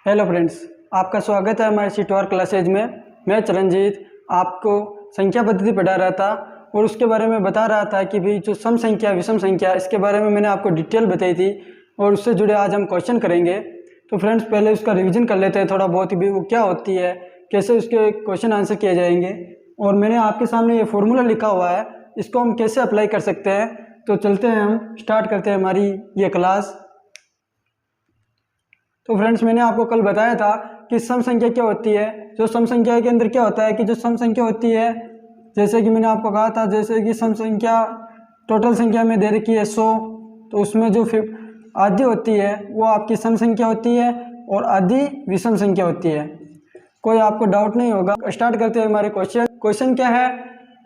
Hello friends, आपका स्वागत है हमारे सीटवार क्लासेज में। मैं चरणजीत आपको संख्या पद्धति पढ़ा रहा था और उसके बारे में बता रहा था कि भाई जो सम संख्या विषम संख्या इसके बारे में मैंने आपको डिटेल बताई थी और उससे जुड़े आज हम क्वेश्चन करेंगे। तो फ्रेंड्स पहले उसका रिवीजन कर लेते हैं थोड़ा बहुत, भी वो क्या होती है, कैसे उसके क्वेश्चन आंसर किए जाएंगे। और मैंने आपके सामने ये फॉर्मूला लिखा हुआ है, इसको हम कैसे अप्लाई कर सकते हैं। तो चलते हैं, हम स्टार्ट करते हैं हमारी ये क्लास। तो फ्रेंड्स मैंने आपको कल बताया था कि सम संख्या क्या होती है। जो सम संख्या के अंदर क्या होता है कि जो सम संख्या होती है, जैसे कि मैंने आपको कहा था, जैसे कि सम संख्या टोटल संख्या में दे रखी है 100, तो उसमें जो आधी होती है वो आपकी सम संख्या होती है और आधी विषम संख्या होती है। कोई आपको डाउट नहीं होगा। स्टार्ट करते हैं हमारे क्वेश्चन। क्वेश्चन क्या है,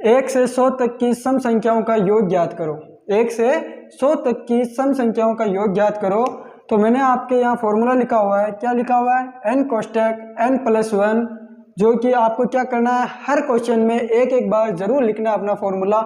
1 से 100 तक की सम संख्याओं का योग ज्ञात करो। 1 से 100 तक की सम संख्याओं का योग ज्ञात करो। तो मैंने आपके यहाँ फॉर्मूला लिखा हुआ है, क्या लिखा हुआ है, n कोष्टक n+1, जो कि आपको क्या करना है, हर क्वेश्चन में एक एक बार जरूर लिखना है अपना फॉर्मूला।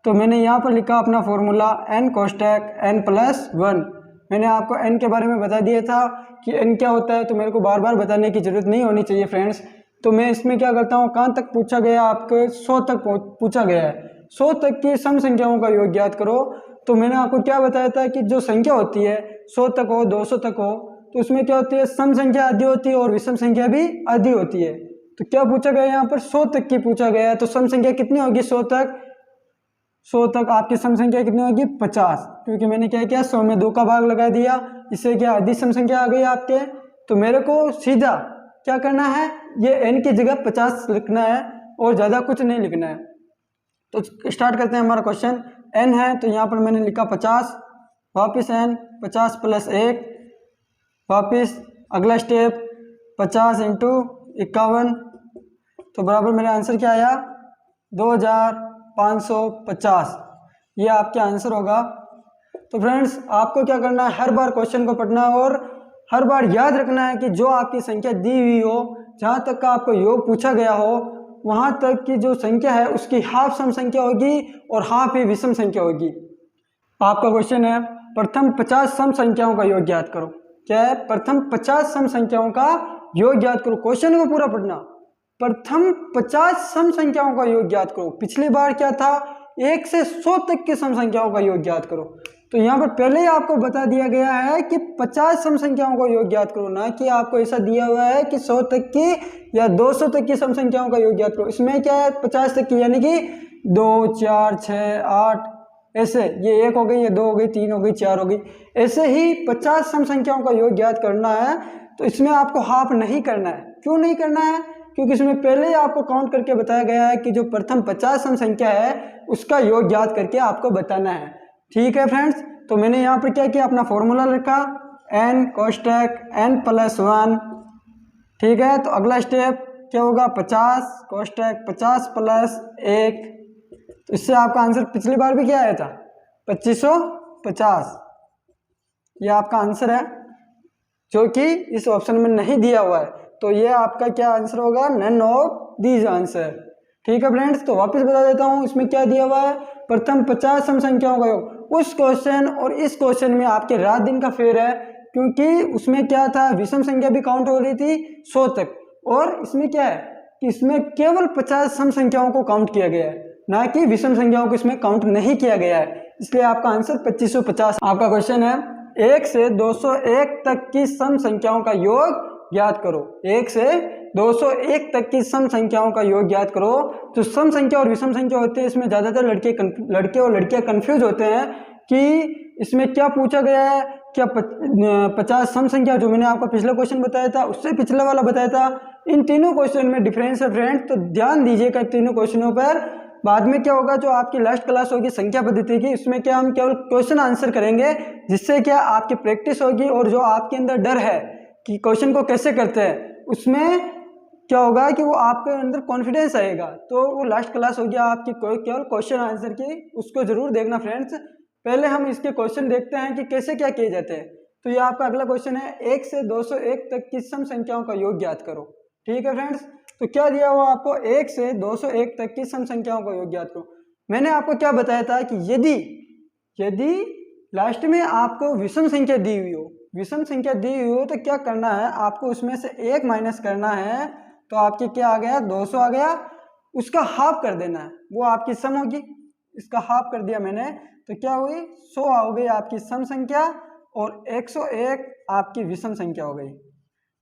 तो मैंने यहाँ पर लिखा अपना फॉर्मूला n कोष्टक n+1। मैंने आपको n के बारे में बता दिया था कि n क्या होता है, तो मेरे को बार बार बताने की जरूरत नहीं होनी चाहिए फ्रेंड्स। तो मैं इसमें क्या करता हूँ, कहाँ तक पूछा गया, आपको 100 तक पूछा गया है। 100 तक की सम संख्याओं का योग ज्ञात करो। तो मैंने आपको क्या बताया था कि जो संख्या होती है 100 तक हो 200 तक हो, तो उसमें क्या होती है, सम संख्या आधी होती है और विषम संख्या भी आधी होती है। तो क्या पूछा गया यहाँ पर, 100 तक की पूछा गया है। तो सम संख्या कितनी होगी, 100 तक आपकी सम संख्या कितनी होगी, 50। क्योंकि मैंने क्या किया, 100 में 2 का भाग लगा दिया, इससे क्या आधी सम संख्या आ गई आपके। तो मेरे को सीधा क्या करना है, ये n की जगह 50 लिखना है और ज़्यादा कुछ नहीं लिखना है। तो स्टार्ट करते हैं। हमारा क्वेश्चन n है, तो यहाँ पर मैंने लिखा 50, वापस n 50 + 1, वापस अगला स्टेप 50 × 51, तो बराबर मेरा आंसर क्या आया, 2550। ये आपका आंसर होगा। तो फ्रेंड्स आपको क्या करना है, हर बार क्वेश्चन को पढ़ना है और हर बार याद रखना है कि जो आपकी संख्या दी हुई हो, जहाँ तक का आपको योग पूछा गया हो, वहाँ तक की जो संख्या है उसकी हाफ सम संख्या होगी और हाफ ही विषम संख्या होगी। आपका क्वेश्चन है, प्रथम 50 सम संख्याओं का योग ज्ञात करो। क्या है, प्रथम 50 सम संख्याओं का योग ज्ञात करो। क्वेश्चन को पूरा पढ़ना, प्रथम 50 सम संख्याओं का योग ज्ञात करो। पिछली बार क्या था, 1 से 100 तक की सम संख्याओं का योग ज्ञात करो। तो यहाँ पर पहले ही आपको बता दिया गया है कि 50 सम संख्याओं का योग ज्ञात करो, ना कि आपको ऐसा दिया हुआ है कि 100 तक की या 200 तक की सम संख्याओं का योग ज्ञात करो। इसमें क्या है, 50 तक की, यानी कि 2 4 6 8, ऐसे ये 1 हो गई, ये 2 हो गई, 3 हो गई, 4 हो गई, ऐसे ही 50 सम संख्याओं का योग ज्ञात करना है। तो इसमें आपको हाफ नहीं करना है। क्यों नहीं करना है, क्योंकि इसमें पहले ही आपको काउंट करके बताया गया है कि जो प्रथम 50 सम संख्या है उसका योग ज्ञात करके आपको बताना है। ठीक है फ्रेंड्स, तो मैंने यहाँ पर क्या किया, अपना फॉर्मूला लिखा n कोष्टक n+1। ठीक है, तो अगला स्टेप क्या होगा, 50 कोष्टक 50 + 1। तो इससे आपका आंसर पिछली बार भी क्या आया था, 2550। ये आपका आंसर है, जो कि इस ऑप्शन में नहीं दिया हुआ है। तो ये आपका क्या आंसर होगा, नन ऑफ दीज आंसर। ठीक है फ्रेंड्स, तो वापस बता देता हूँ इसमें क्या दिया हुआ है, प्रथम 50 सम संख्याओं का योग। उस क्वेश्चन और इस क्वेश्चन में आपके रात दिन का फेर है, क्योंकि उसमें क्या था, विषम संख्या भी काउंट हो रही थी 100 तक, और इसमें क्या है कि इसमें केवल 50 सम संख्याओं को काउंट किया गया है, ना कि विषम संख्याओं को इसमें काउंट नहीं किया गया है। इसलिए आपका आंसर 2550। आपका क्वेश्चन है, 1 से 201 तक की सम संख्याओं का योग ज्ञात करो। 1 से 201 तक की सम संख्याओं का योग ज्ञात करो। जो सम संख्या और विषम संख्या होते हैं, इसमें ज़्यादातर लड़के और लड़कियां कंफ्यूज होते हैं कि इसमें क्या पूछा गया है। क्या 50 सम संख्या, जो मैंने आपको पिछला क्वेश्चन बताया था, उससे पिछला वाला बताया था, इन तीनों क्वेश्चन में डिफरेंस है फ्रेंड। तो ध्यान दीजिएगा तीनों क्वेश्चनों पर। बाद में क्या होगा, जो आपकी लास्ट क्लास होगी संख्या पद्धति की, उसमें क्या हम केवल क्वेश्चन आंसर करेंगे, जिससे क्या आपकी प्रैक्टिस होगी और जो आपके अंदर डर है कि क्वेश्चन को कैसे करते हैं, उसमें क्या होगा कि वो आपके अंदर कॉन्फिडेंस आएगा। तो वो लास्ट क्लास होगी आपकी केवल क्वेश्चन आंसर की, उसको जरूर देखना फ्रेंड्स। पहले हम इसके क्वेश्चन देखते हैं कि कैसे क्या किए जाते हैं। तो ये आपका अगला क्वेश्चन है, 1 से 201 तक की सम संख्याओं का योग ज्ञात करो। ठीक है फ्रेंड्स, तो क्या दिया हुआ आपको, 1 से 201 तक की सम संख्याओं का योग ज्ञात करो। मैंने आपको क्या बताया था कि यदि लास्ट में आपको विषम संख्या दी हुई हो, विषम संख्या दी हुई हो तो क्या करना है आपको, उसमें से एक माइनस करना है। तो आपके क्या आ गया, 200 आ गया, उसका हाफ कर देना है, वो आपकी सम होगी। इसका हाफ कर दिया मैंने तो क्या हुई, 100 हो गई आपकी सम संख्या और 101 आपकी विषम संख्या हो गई।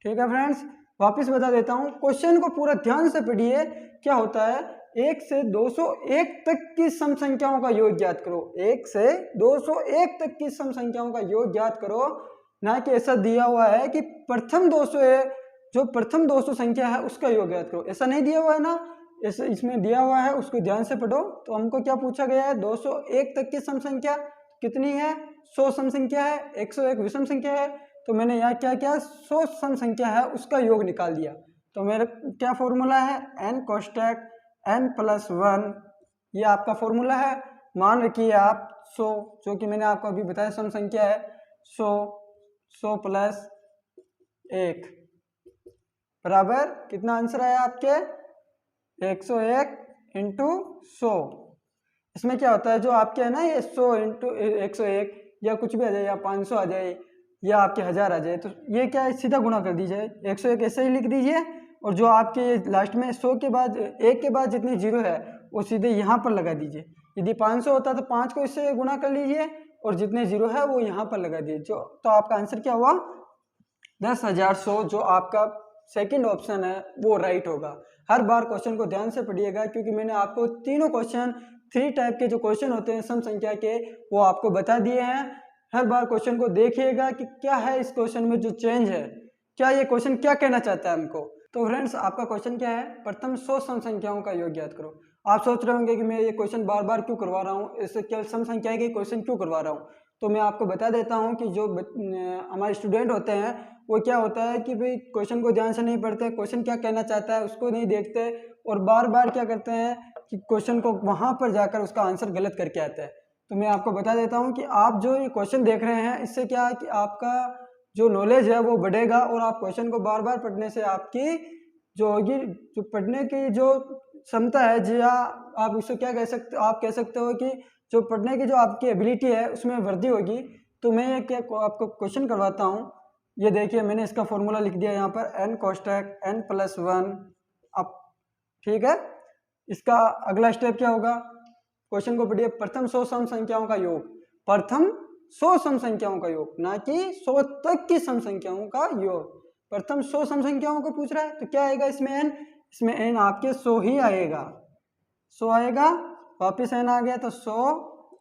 ठीक है फ्रेंड्स, वापस बता देता हूँ, क्वेश्चन को पूरा ध्यान से पढ़िए। क्या होता है, 1 से 201 तक की सम संख्याओं का योग ज्ञात करो। 1 से 201 तक की सम संख्याओं का योग ज्ञात करो, ना कि ऐसा दिया हुआ है कि प्रथम 200 है, जो प्रथम 200 संख्या है उसका योग ज्ञात करो। ऐसा नहीं दिया हुआ है ना, ऐसे इसमें दिया हुआ है, उसको ध्यान से पढ़ो। तो हमको क्या पूछा गया है, 201 तक की सम संख्या कितनी है, 100 सम संख्या है, 101 विषम संख्या है। तो मैंने यहाँ क्या किया, 100 सम संख्या है उसका योग निकाल दिया। तो मेरा क्या फॉर्मूला है, n कोष्टक n + 1, ये आपका फॉर्मूला है। मान रखिए आप 100, जो कि मैंने आपको अभी बताया सम संख्या है, 100 + 1 बराबर कितना आंसर आया आपके, 101 × 100। इसमें क्या होता है, जो आपके है ना ये 100 × 101 या कुछ भी आ जाए, या 500 आ जाए, या आपके 1000 आ जाए, तो ये क्या है, सीधा गुणा कर दीजिए, 101 ऐसे ही लिख दीजिए। और जो आपके लास्ट में 100 के बाद 1 के बाद जितनी जीरो है वो सीधे यहाँ पर लगा दीजिए। यदि 500 होता तो 5 को इससे गुणा कर लीजिए और जितने जीरो है वो यहाँ पर लगा दीजिए। जो तो आपका आंसर क्या हुआ, 10,100, जो आपका सेकंड ऑप्शन है वो राइट होगा। हर बार क्वेश्चन को ध्यान से पढ़िएगा, क्योंकि मैंने आपको तीनों क्वेश्चन, 3 टाइप के जो क्वेश्चन होते हैं सम संख्या के, वो आपको बता दिए हैं। हर बार क्वेश्चन को देखिएगा कि क्या है इस क्वेश्चन में जो चेंज है, क्या ये क्वेश्चन क्या कहना चाहता है हमको। तो फ्रेंड्स, आपका क्वेश्चन क्या है, प्रथम 100 सम संख्याओं का योग ज्ञात करो। आप सोच रहे होंगे कि मैं ये क्वेश्चन बार बार क्यों करवा रहा हूँ, इससे क्या सम संख्या के क्वेश्चन क्यों करवा रहा हूँ। तो मैं आपको बता देता हूँ कि जो हमारे स्टूडेंट होते हैं वो क्या होता है कि भाई क्वेश्चन को ध्यान से नहीं पढ़ते, क्वेश्चन क्या कहना चाहता है उसको नहीं देखते, और बार बार क्या करते हैं कि क्वेश्चन को वहाँ पर जाकर उसका आंसर गलत करके आते हैं। तो मैं आपको बता देता हूँ कि आप जो ये क्वेश्चन देख रहे हैं, इससे क्या है कि आपका जो नॉलेज है वो बढ़ेगा, और आप क्वेश्चन को बार बार पढ़ने से आपकी जो होगी, जो पढ़ने की जो क्षमता है, जी हाँ, आप उससे क्या कह सकते हो, आप कह सकते हो कि जो पढ़ने की जो आपकी एबिलिटी है उसमें वृद्धि होगी। तो मैं ये क्या आपको क्वेश्चन करवाता हूँ, ये देखिए मैंने इसका फॉर्मूला लिख दिया यहाँ पर, n कोष्टक n + 1 अब। ठीक है, इसका अगला स्टेप क्या होगा, क्वेश्चन को पढ़िए, प्रथम 100 सम संख्याओं का योग, प्रथम 100 सम संख्याओं का योग, ना कि 100 तक की सम संख्याओं का योग। प्रथम 100 सम संख्याओं को पूछ रहा है, तो क्या आएगा इसमें n, इसमें n आपके 100 ही आएगा, 100 आएगा। वापिस n आ गया तो 100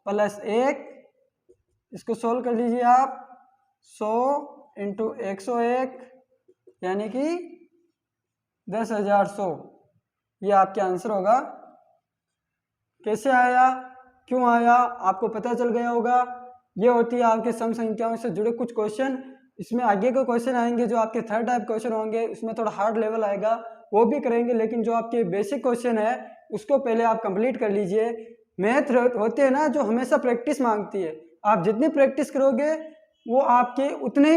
+ 1, इसको सोल्व कर लीजिए आप, 100 × 101 यानी कि 10,100, ये आपके आंसर होगा। कैसे आया, क्यों आया, आपको पता चल गया होगा। ये होती है आपके सम संख्याओं से जुड़े कुछ क्वेश्चन। इसमें आगे के क्वेश्चन आएंगे जो आपके थर्ड टाइप क्वेश्चन होंगे, उसमें थोड़ा हार्ड लेवल आएगा, वो भी करेंगे, लेकिन जो आपके बेसिक क्वेश्चन है उसको पहले आप कंप्लीट कर लीजिए। मैथ होते हैं ना जो हमेशा प्रैक्टिस मांगती है, आप जितनी प्रैक्टिस करोगे वो आपके उतने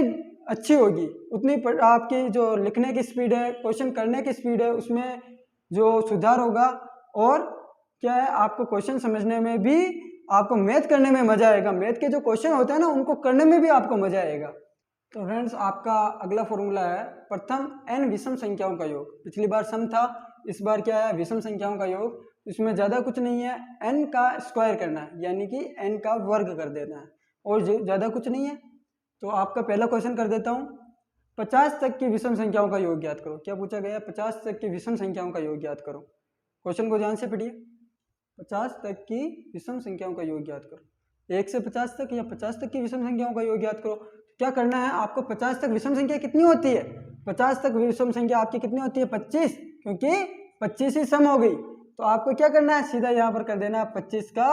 अच्छी होगी, उतनी आपकी जो लिखने की स्पीड है, क्वेश्चन करने की स्पीड है, उसमें जो सुधार होगा। और क्या है, आपको क्वेश्चन समझने में भी, आपको मैथ करने में मजा आएगा, मैथ के जो क्वेश्चन होते हैं ना उनको करने में भी आपको मजा आएगा। तो फ्रेंड्स, आपका अगला फॉर्मूला है प्रथम n विषम संख्याओं का योग। पिछली बार सम था, इस बार क्या है, विषम संख्याओं का योग। इसमें ज़्यादा कुछ नहीं है, n का स्क्वायर करना है, यानी कि n का वर्ग कर देना है, और ज़्यादा कुछ नहीं है। तो आपका पहला क्वेश्चन कर देता हूँ, 50 तक की विषम संख्याओं का योग ज्ञात करो। क्या पूछा गया, 50 तक की विषम संख्याओं का योग ज्ञात करो। क्वेश्चन को ध्यान से पढ़िए, 50 तक की विषम संख्याओं का योग ज्ञात करो। 1 से 50 तक या 50 तक की विषम संख्याओं का योग ज्ञात करो। क्या करना है आपको, 50 तक विषम संख्या कितनी होती है, 50 तक विषम संख्या आपकी कितनी होती है, 25, क्योंकि 25 ही सम हो गई। तो आपको क्या करना है, सीधा यहाँ पर कर देना 25 का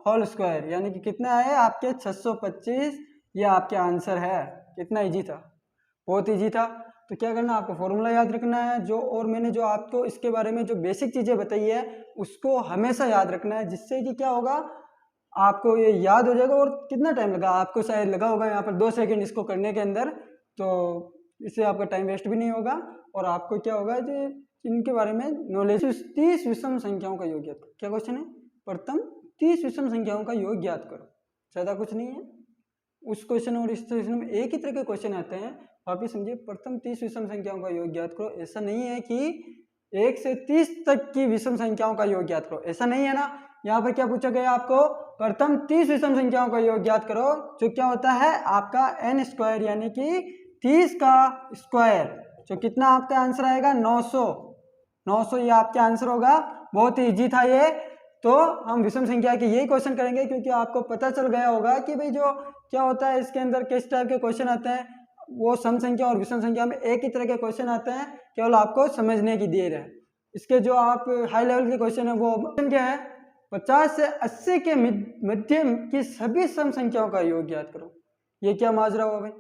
होल स्क्वायर, यानी कि कितना है आपके 625, ये आपके आंसर है। कितना इजी था, बहुत इजी था। तो क्या करना, आपको फॉर्मूला याद रखना है जो, और मैंने जो आपको इसके बारे में जो बेसिक चीज़ें बताई है उसको हमेशा याद रखना है, जिससे कि क्या होगा, आपको ये याद हो जाएगा। और कितना टाइम लगा आपको, शायद लगा होगा यहाँ पर 2 सेकंड इसको करने के अंदर, तो इससे आपका टाइम वेस्ट भी नहीं होगा, और आपको क्या होगा जो इनके बारे में नॉलेज। 30 विषम संख्याओं का योग ज्ञात करो। क्या क्वेश्चन है, प्रथम 30 विषम संख्याओं का योग ज्ञात करो, ज़्यादा कुछ नहीं है। उस क्वेश्चन और इस क्वेश्चन में एक ही तरह के क्वेश्चन आते हैं। वापिस समझिए, प्रथम 30 विषम संख्याओं का योग ज्ञात करो। ऐसा नहीं है कि 1 से 30 तक की विषम संख्याओं का योग ज्ञात करो, ऐसा नहीं है ना। यहाँ पर क्या पूछा गया आपको, प्रथम 30 विषम संख्याओं का योग ज्ञात करो, जो क्या होता है आपका n स्क्वायर यानी कि 30 का स्क्वायर, जो कितना आपका आंसर आएगा 900 ये आपका आंसर होगा। बहुत ही ईजी था ये। तो हम विषम संख्या के यही क्वेश्चन करेंगे, क्योंकि आपको पता चल गया होगा कि भाई जो क्या होता है इसके अंदर किस टाइप के क्वेश्चन आते हैं। वो सम संख्या और विषम संख्या में एक ही तरह के क्वेश्चन आते हैं, केवल आपको समझने की देर है। इसके जो आप हाई लेवल के क्वेश्चन है वो क्या है, 50 से 80 के मध्य की सभी सम संख्याओं का योग ज्ञात करो। ये क्या माजरा हुआ भाई,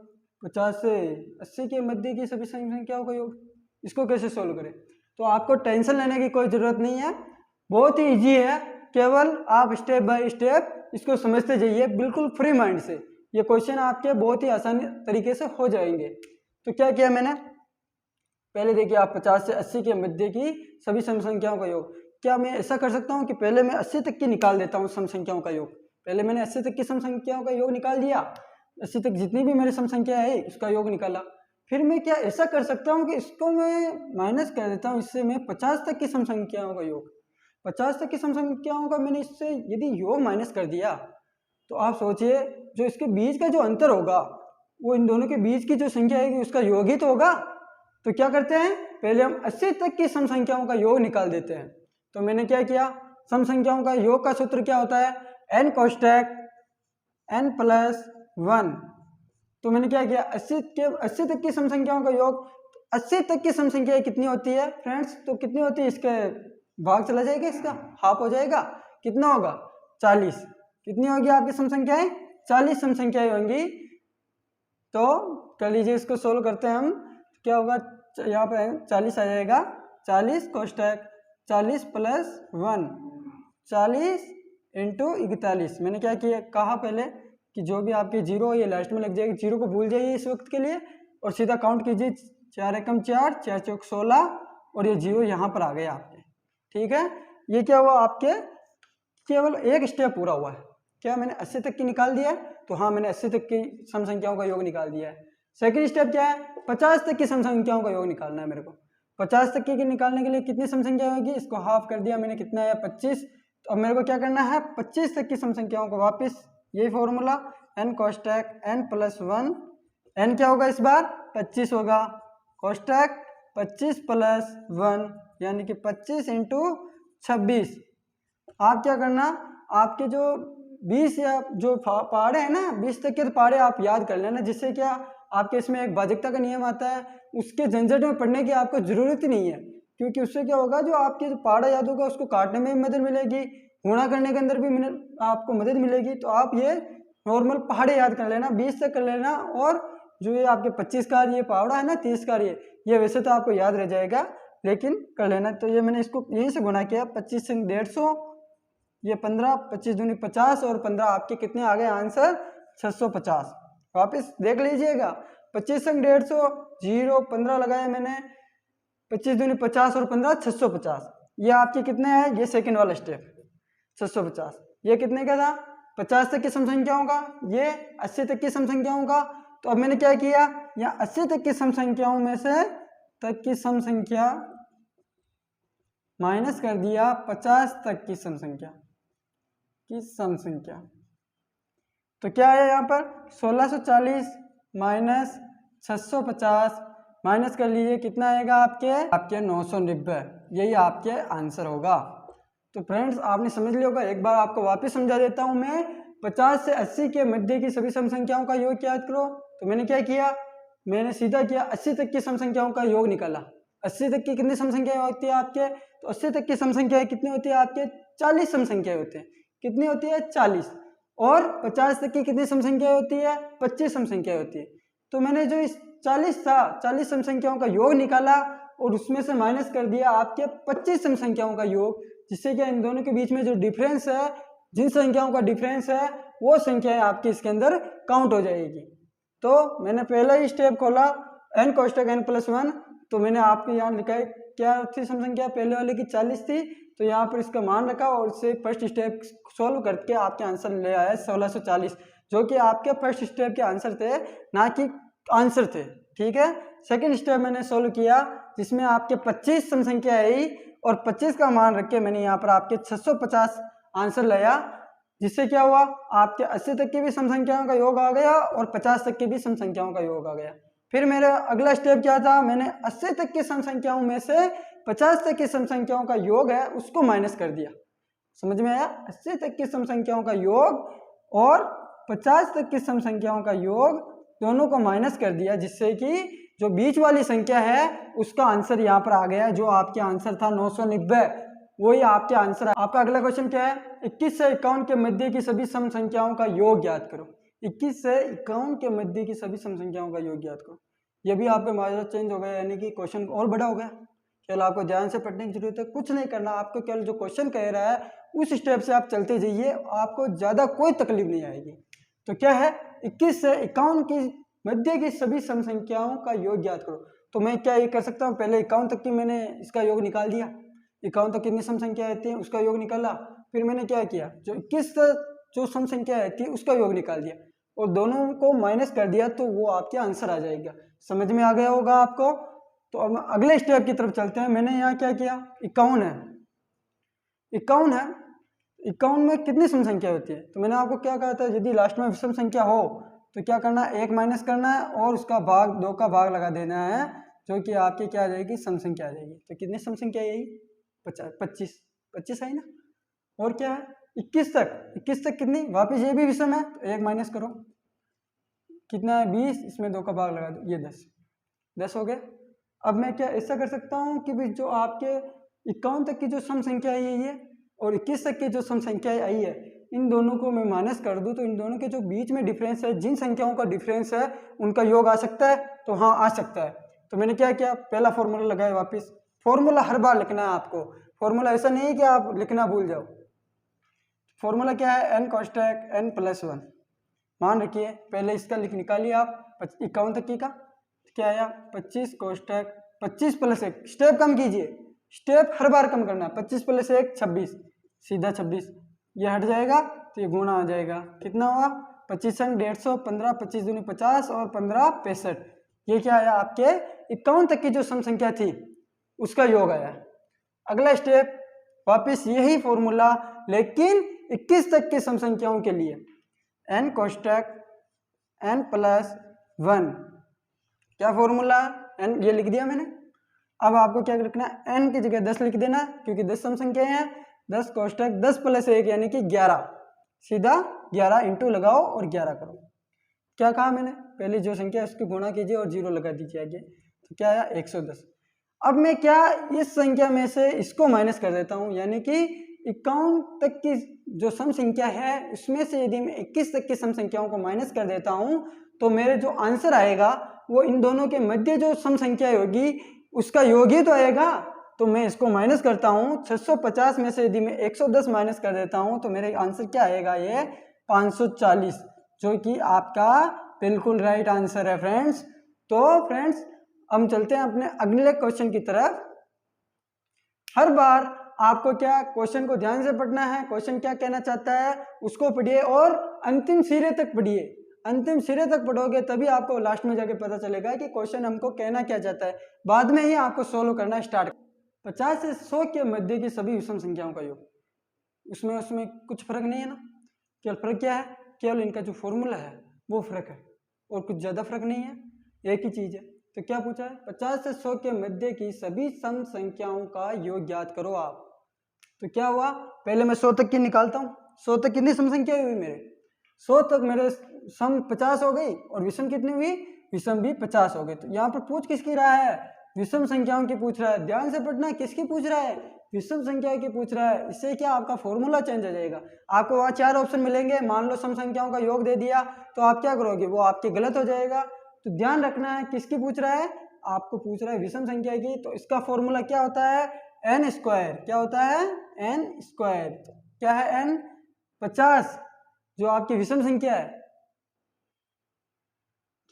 50 से 80 के मध्य की सभी सम संख्याओं का योग, इसको कैसे सोल्व करें। तो आपको टेंशन लेने की कोई ज़रूरत नहीं है, बहुत ही ईजी है। केवल आप स्टेप बाय स्टेप इसको समझते जाइए, बिल्कुल फ्री माइंड से। ये क्वेश्चन आपके बहुत ही आसानी तरीके से हो जाएंगे। तो क्या किया मैंने, पहले देखिए आप 50 से 80 के मध्य की सभी सम संख्याओं का योग। क्या मैं ऐसा कर सकता हूँ कि पहले मैं 80 तक की निकाल देता हूँ सम संख्याओं का योग। पहले मैंने 80 तक की सम संख्याओं का योग निकाल दिया, 80 तक जितनी भी मेरी सम संख्या है उसका योग निकाला। फिर मैं क्या ऐसा कर सकता हूँ कि इसको मैं माइनस कर देता हूँ, इससे मैं 50 तक की सम संख्याओं का योग, 50 तक की सम संख्याओं का मैंने इससे यदि योग माइनस कर दिया, तो आप सोचिए जो इसके बीच का जो अंतर होगा वो इन दोनों के बीच की जो संख्या है उसका योग ही तो होगा। तो क्या करते हैं, पहले हम 80 तक की सम संख्याओं का योग निकाल देते हैं। तो मैंने क्या किया, सम संख्याओं का योग का सूत्र क्या होता है, n कोष्टक n प्लस 1। तो मैंने क्या किया, 80 तक की सम संख्याओं का योग, 80 तक की सम संख्या कितनी होती है फ्रेंड्स, तो कितनी होती है, इसके भाग चला जाएगा, इसका हाफ हो जाएगा, कितना होगा 40। कितनी होगी आपकी सम संख्याएं, 40 सम संख्याएं होंगी। तो कर लीजिए, इसको सोल्व करते हैं हम, क्या होगा, यहाँ पर 40 आ जाएगा, 40 कोष्टक 40 प्लस 1, 40 इंटू 41। मैंने क्या किया, कहा पहले कि जो भी आपके जीरो ये लास्ट में लग जाएगी, जीरो को भूल जाइए इस वक्त के लिए और सीधा काउंट कीजिए, 4 एकम 4, 4 चौक 16 और ये जीरो यहाँ पर आ गए आपके। ठीक है, ये क्या हुआ आपके, केवल एक स्टेप पूरा हुआ है। क्या मैंने 80 तक की निकाल दिया है, तो हाँ मैंने 80 तक की सम संख्याओं का योग निकाल दिया है। सेकंड स्टेप क्या है, 50 तक की सम संख्याओं का योग निकालना है मेरे को। 50 तक की निकालने के लिए कितनी सम संख्या होगी, इसको हाफ कर दिया मैंने, कितना है 25। तो अब मेरे को क्या करना है, 25 तक की सम संख्याओं को वापस यही formula, n कोष्टक n plus 1, n क्या होगा इस बार 25 होगा, कोष्टक 25 प्लस 1 यानी कि 25 इंटू 26। आप क्या करना, आपके जो 20 या जो पहाड़े हैं ना, 20 तक के पहाड़े आप याद कर लेना, जिससे क्या आपके इसमें एक भाजकता का नियम आता है, उसके झंझट में पढ़ने की आपको ज़रूरत ही नहीं है, क्योंकि उससे क्या होगा, जो आपके जो पहाड़ा याद होगा उसको काटने में भी मदद मिलेगी, गुणा करने के अंदर भी आपको मदद मिलेगी। तो आप ये नॉर्मल पहाड़े याद कर लेना, 20 तक कर लेना, और जो ये आपके 25 का ये पहाड़ा है ना, 30 का ये वैसे तो आपको याद रह जाएगा, लेकिन कर लेना। तो ये मैंने इसको यहीं से गुणा किया, 25 से 150, ये 15, 25 दूनी 50 और 15 आपके कितने आ गए आंसर 650। वापस देख लीजिएगा, 25 संग 150, 0 15 लगाया मैंने, 25 दूनी 50 और 15 650। ये आपके कितने हैं, ये सेकंड वाला स्टेप 650। ये कितने का था, 50 तक की सम संख्याओं का, ये 80 तक की सम संख्याओं का। तो अब मैंने क्या किया, यहाँ 80 तक की सम संख्याओं में से तक की सम संख्या माइनस कर दिया 50 तक की सम संख्या तो क्या है यहाँ पर 1640 माइनस 650 माइनस कर लीजिए, कितना आएगा आपके 990। यही आपके आंसर होगा। तो फ्रेंड्स आपने समझ लिया होगा, एक बार आपको वापस समझा देता हूँ मैं। 50 से 80 के मध्य की सभी सम संख्याओं का योग याद करो। तो मैंने क्या किया, मैंने सीधा किया 80 तक की सम संख्याओं का योग निकाला। 80 तक की कितनी सम संख्याएं होती है आपके, तो 80 तक की सम संख्याएं कितनी होती है आपके 40 सम संख्याएं होती है। कितनी होती है 40। और 50 तक की कितनी सम संख्याएं होती है 25 सम संख्याएं होती है। तो मैंने जो इस 40 सम संख्याओं का योग निकाला और उसमें से माइनस कर दिया आपके 25 सम संख्याओं का योग, जिससे कि इन दोनों के बीच में जो डिफरेंस है, जिन संख्याओं का डिफरेंस है वो संख्याएं आपकी इसके अंदर काउंट हो जाएगी। तो मैंने पहला ही स्टेप खोला n कोष्टक n प्लस 1। तो मैंने आपके यहाँ लिखा है क्या थी सम संख्या, पहले वाले की 40 थी, तो यहाँ पर इसका मान रखा और इससे फर्स्ट स्टेप सोल्व करके आपके आंसर ले आया 1640। जो कि आपके फर्स्ट स्टेप के आंसर थे, ना कि आंसर थे। ठीक है, सेकंड स्टेप मैंने सोल्व किया जिसमें आपके 25 सम संख्या आई और 25 का मान रख के मैंने यहाँ पर आपके 650 आंसर लाया, जिससे क्या हुआ, आपके 80 तक की भी सम संख्याओं का योग आ गया और 50 तक की भी सम संख्याओं का योग आ गया। फिर मेरा अगला स्टेप क्या था, मैंने 80 तक की सम संख्याओं में से 50 तक की सम संख्याओं का योग है उसको माइनस कर दिया। समझ में आया? 80 तक की सम संख्याओं का योग और 50 तक की सम संख्याओं का योग दोनों को माइनस कर दिया, जिससे कि जो बीच वाली संख्या है उसका आंसर यहाँ पर आ गया, जो आपके आंसर था 990, वही आपके आंसर है। आपका अगला क्वेश्चन क्या है, 21 से 51 के मध्य की सभी सम संख्याओं का योग ज्ञात करो। 21 से 51 के मध्य की सभी सम संख्याओं का योग ज्ञात करो। ये भी आपका माजरा चेंज हो गया, यानी कि क्वेश्चन और बड़ा हो गया। केवल आपको ध्यान से पढ़ने की जरूरत है, कुछ नहीं करना आपको, केवल जो क्वेश्चन कह रहा है उस स्टेप से आप चलते जाइए, आपको ज़्यादा कोई तकलीफ नहीं आएगी। तो क्या है, 21 से 51 की मध्य की सभी सम संख्याओं का योग ज्ञात करो। तो मैं क्या ये कर सकता हूँ, पहले 51 तक की मैंने इसका योग निकाल दिया, 51 तक कितनी सम संख्या आती है उसका योग निकाला। फिर मैंने क्या किया, जो 21 जो सम संख्या आती है उसका योग निकाल दिया और दोनों को माइनस कर दिया, तो वो आपके आंसर आ जाएगा। समझ में आ गया होगा आपको। तो अब अगले स्टेप की तरफ चलते हैं। मैंने यहाँ क्या किया, 51 है, 51 है, 51 में कितनी सम संख्या होती है, तो मैंने आपको क्या कहा था, यदि लास्ट में विषम संख्या हो तो क्या करना है, 1 माइनस करना है और उसका भाग 2 का भाग लगा देना है, जो कि आपकी क्या आ जाएगी, सम संख्या आ जाएगी। तो कितनी सम संख्या यही 25 आई ना। और क्या है, 21 तक कितनी, वापस ये भी विषम है तो 1 माइनस करो, कितना है 20, इसमें 2 का भाग लगा दो, ये 10 हो गए। अब मैं क्या ऐसा कर सकता हूँ कि भाई जो आपके 51 तक की जो सम संख्या आई है और 21 तक की जो सम संख्या आई है, इन दोनों को मैं माइनस कर दूं, तो इन दोनों के जो बीच में डिफरेंस है, जिन संख्याओं का डिफरेंस है उनका योग आ सकता है। तो हाँ, आ सकता है। तो मैंने क्या किया, पहला फॉर्मूला लगाया वापस। फॉर्मूला हर बार लिखना है आपको, फॉर्मूला ऐसा नहीं है कि आप लिखना भूल जाओ। फॉर्मूला क्या है, n cosec n + 1। मान रखिए, पहले इसका निकालिए आप 51 तक की का, क्या आया 25 cosec 25 + 1, स्टेप कम कीजिए, स्टेप हर बार कम करना है। 25 + 1 26, सीधा 26, ये हट जाएगा तो ये गुणा आ जाएगा, कितना हुआ 25 अंक 150, 15 25 दूनी 50 और 15 65। ये क्या आया, आपके 51 तक की जो सम संख्या थी उसका योग आया। अगला स्टेप वापस यही फॉर्मूला, लेकिन 21 तक की सम संख्याओं के लिए, n cosec n + 1, क्या फॉर्मूला, n ये लिख दिया मैंने। अब आपको क्या लिखना है, n की जगह 10 लिख देना, क्योंकि 10 सम संख्या है। 10 cosec 10 + 1 यानी कि 11, सीधा 11 इंटू लगाओ और 11 करो। क्या कहा मैंने, पहले जो संख्या है उसकी गुणा कीजिए और 0 लगा दीजिए आगे, तो क्या आया 110। अब मैं क्या इस संख्या में से इसको माइनस कर देता हूँ, यानी कि 51 तक की जो सम संख्या है उसमें से यदि मैं 21 तक की सम संख्याओं को माइनस कर देता हूँ, तो मेरे जो आंसर आएगा वो इन दोनों के मध्य जो सम संख्या होगी उसका योग ही तो आएगा। तो मैं इसको माइनस करता हूँ, 650 में से यदि मैं 110 माइनस कर देता हूँ तो मेरे आंसर क्या आएगा, ये 540, जो कि आपका बिल्कुल राइट आंसर है फ्रेंड्स। तो फ्रेंड्स हम चलते हैं अपने अगले क्वेश्चन की तरफ। हर बार आपको क्या क्वेश्चन को ध्यान से पढ़ना है, क्वेश्चन क्या कहना चाहता है उसको पढ़िए और अंतिम सिरे तक पढ़िए। अंतिम सिरे तक पढ़ोगे तभी आपको लास्ट में जाके पता चलेगा कि क्वेश्चन हमको कहना क्या चाहता है, बाद में ही आपको सोल्व करना स्टार्ट। 50 से 100 के मध्य की सभी विषम संख्याओं का योग, उसमें कुछ फर्क नहीं है ना, केवल फर्क क्या है, केवल इनका जो फॉर्मूला है वो फर्क है और कुछ ज़्यादा फर्क नहीं है, एक ही चीज़ है। तो क्या पूछा है, 50 से 100 के मध्य की सभी सम संख्याओं का योग ज्ञात करो आप। तो क्या हुआ, पहले मैं 100 तक की निकालता हूँ। 100 तक कितनी सम संख्या हुई मेरे, 100 तक मेरे सम 50 हो गई और विषम कितनी हुई, विषम भी 50 हो गए। तो यहाँ पर पूछ किसकी रहा है, विषम संख्याओं की पूछ रहा है। ध्यान से पढ़ना, किसकी पूछ रहा है, विषम संख्या की पूछ रहा है। इससे क्या आपका फॉर्मूला चेंज हो जाएगा। आपको वहाँ 4 ऑप्शन मिलेंगे, मान लो सम संख्याओं का योग दे दिया तो आप क्या करोगे, वो आपके गलत हो जाएगा। तो ध्यान रखना है किसकी पूछ रहा है, आपको पूछ रहा है विषम संख्या की। तो इसका फॉर्मूला क्या होता है, n स्क्वायर, क्या होता है n स्क्वायर, क्या है n 50, जो आपकी विषम संख्या है,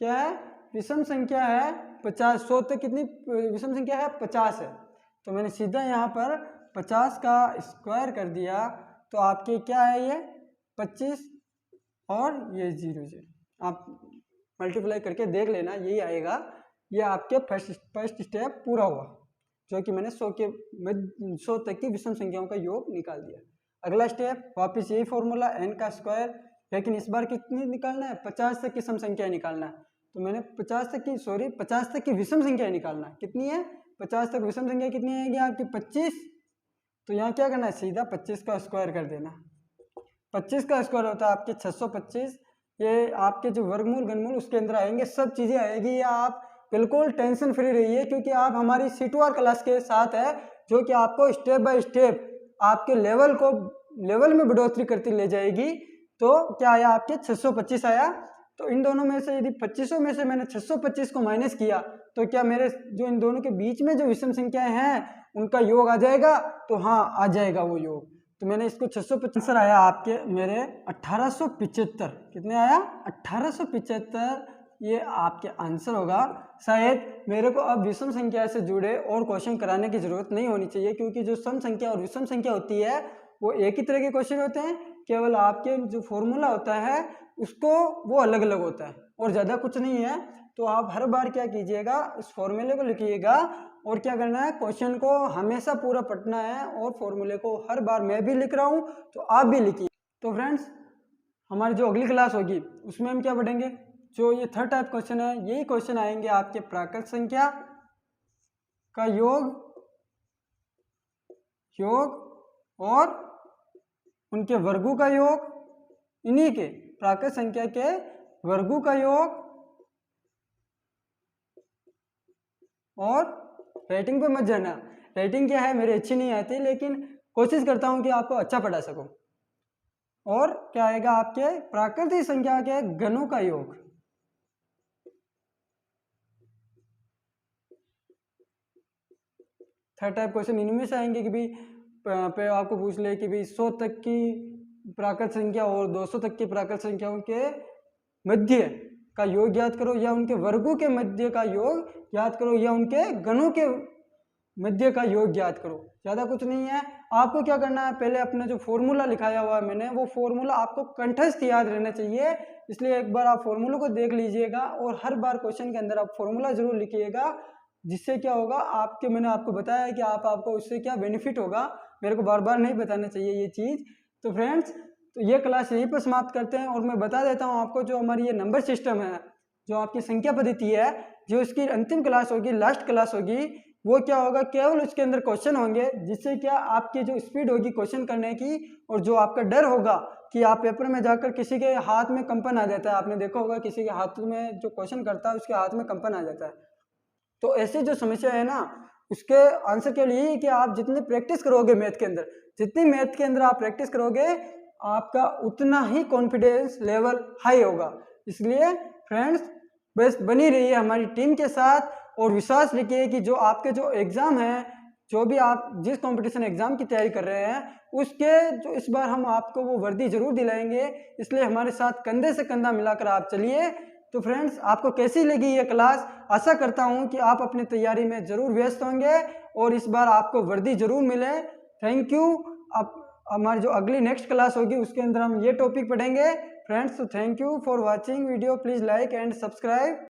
क्या है विषम संख्या है 50। 100 तक कितनी विषम संख्या है, 50 है। तो मैंने सीधा यहाँ पर 50 का स्क्वायर कर दिया, तो आपके क्या है ये 25 और ये 0 0। आप मल्टीप्लाई करके देख लेना, यही आएगा। ये आपके फर्स्ट स्टेप पूरा हुआ, जो कि मैंने 100 तक की विषम संख्याओं का योग निकाल दिया। अगला स्टेप वापस यही फॉर्मूला n का स्क्वायर, लेकिन इस बार कितनी निकालना है, 50 तक की सम संख्या निकालना है। तो मैंने 50 तक की विषम संख्या निकालना है। कितनी है, 50 तक विषम संख्या कितनी आएगी आपकी, 25। तो यहाँ क्या करना है, सीधा 25 का स्क्वायर कर देना। 25 का स्क्वायर होता है आपके 625। ये आपके जो वर्गमूल घनमूल उसके अंदर आएंगे, सब चीज़ें आएगी। ये आप बिल्कुल टेंशन फ्री रहिए, क्योंकि आप हमारी C2R क्लास के साथ है, जो कि आपको स्टेप बाय स्टेप आपके लेवल में बढ़ोतरी करती ले जाएगी। तो क्या आया आपके 625 आया। तो इन दोनों में से यदि 2500 में से मैंने 625 को माइनस किया, तो क्या मेरे जो इन दोनों के बीच में जो विषम संख्याएं हैं उनका योग आ जाएगा। तो हाँ, आ जाएगा वो योग। तो मैंने इसको 625 आया आपके मेरे 1875। कितने आया, 1875। ये आपके आंसर होगा। शायद मेरे को अब विषम संख्या से जुड़े और क्वेश्चन कराने की जरूरत नहीं होनी चाहिए, क्योंकि जो सम संख्या और विषम संख्या होती है वो एक ही तरह के क्वेश्चन होते हैं। केवल आपके जो फॉर्मूला होता है उसको वो अलग अलग होता है और ज़्यादा कुछ नहीं है। तो आप हर बार क्या कीजिएगा, इस फॉर्मूले को लिखिएगा और क्या करना है, क्वेश्चन को हमेशा पूरा पढ़ना है। और फॉर्मूले को हर बार मैं भी लिख रहा हूँ तो आप भी लिखिए। तो फ्रेंड्स, हमारी जो अगली क्लास होगी उसमें हम क्या पढ़ेंगे, जो ये थर्ड टाइप क्वेश्चन है, यही क्वेश्चन आएंगे आपके प्राकृत संख्या का योग और उनके वर्गों का योग, इन्हीं के प्राकृत संख्या के वर्गों का योग। और रेटिंग पे मत जाना, रेटिंग क्या है मेरी अच्छी नहीं आती, लेकिन कोशिश करता हूँ कि आपको अच्छा पढ़ा सकूं। और क्या आएगा आपके प्राकृतिक संख्या के घनों का योग। थर्ड टाइप क्वेश्चन इनमें से आएंगे कि भाई पे आपको पूछ ले कि भाई 100 तक की प्राकृत संख्या और 200 तक की प्राकृत संख्याओं के मध्य का योग याद करो, या उनके वर्गों के मध्य का योग याद करो, या उनके गणों के मध्य का योग याद करो। ज़्यादा कुछ नहीं है। आपको क्या करना है, पहले अपना जो फॉर्मूला लिखाया हुआ है मैंने, वो फॉर्मूला आपको कंठस्थ याद रहना चाहिए। इसलिए एक बार आप फॉर्मूला को देख लीजिएगा और हर बार क्वेश्चन के अंदर आप फॉर्मूला जरूर लिखिएगा। जिससे क्या होगा, मैंने आपको बताया है कि आपको उससे क्या बेनिफिट होगा। मेरे को बार बार नहीं बताना चाहिए ये चीज़। तो फ्रेंड्स, तो ये क्लास यहीं पर समाप्त करते हैं। और मैं बता देता हूँ आपको, जो हमारी ये नंबर सिस्टम है, जो आपकी संख्या पद्धति है, जो इसकी अंतिम क्लास होगी, लास्ट क्लास होगी, वो क्या होगा, केवल उसके अंदर क्वेश्चन होंगे, जिससे क्या आपकी जो स्पीड होगी क्वेश्चन करने की, और जो आपका डर होगा कि आप पेपर में जाकर किसी के हाथ में कंपन आ जाता है। आपने देखा होगा किसी के हाथ में जो क्वेश्चन करता है उसके हाथ में कंपन आ जाता है। तो ऐसी जो समस्या है ना, उसके आंसर के लिए कि आप जितनी प्रैक्टिस करोगे मैथ के अंदर, जितनी मैथ के अंदर आप प्रैक्टिस करोगे, आपका उतना ही कॉन्फिडेंस लेवल हाई होगा। इसलिए फ्रेंड्स, बस बनी रहिए हमारी टीम के साथ और विश्वास रखिए कि जो आपके जो एग्ज़ाम है, जो भी आप जिस कंपटीशन एग्ज़ाम की तैयारी कर रहे हैं, उसके जो इस बार हम आपको वो वर्दी ज़रूर दिलाएंगे। इसलिए हमारे साथ कंधे से कंधा मिलाकर आप चलिए। तो फ्रेंड्स, आपको कैसी लगी ये क्लास? आशा करता हूँ कि आप अपनी तैयारी में ज़रूर व्यस्त होंगे और इस बार आपको वर्दी ज़रूर मिले। Thank you. अब हमारी जो अगली नेक्स्ट क्लास होगी उसके अंदर हम ये टॉपिक पढ़ेंगे फ्रेंड्स। तो thank you for watching video. Please like and subscribe.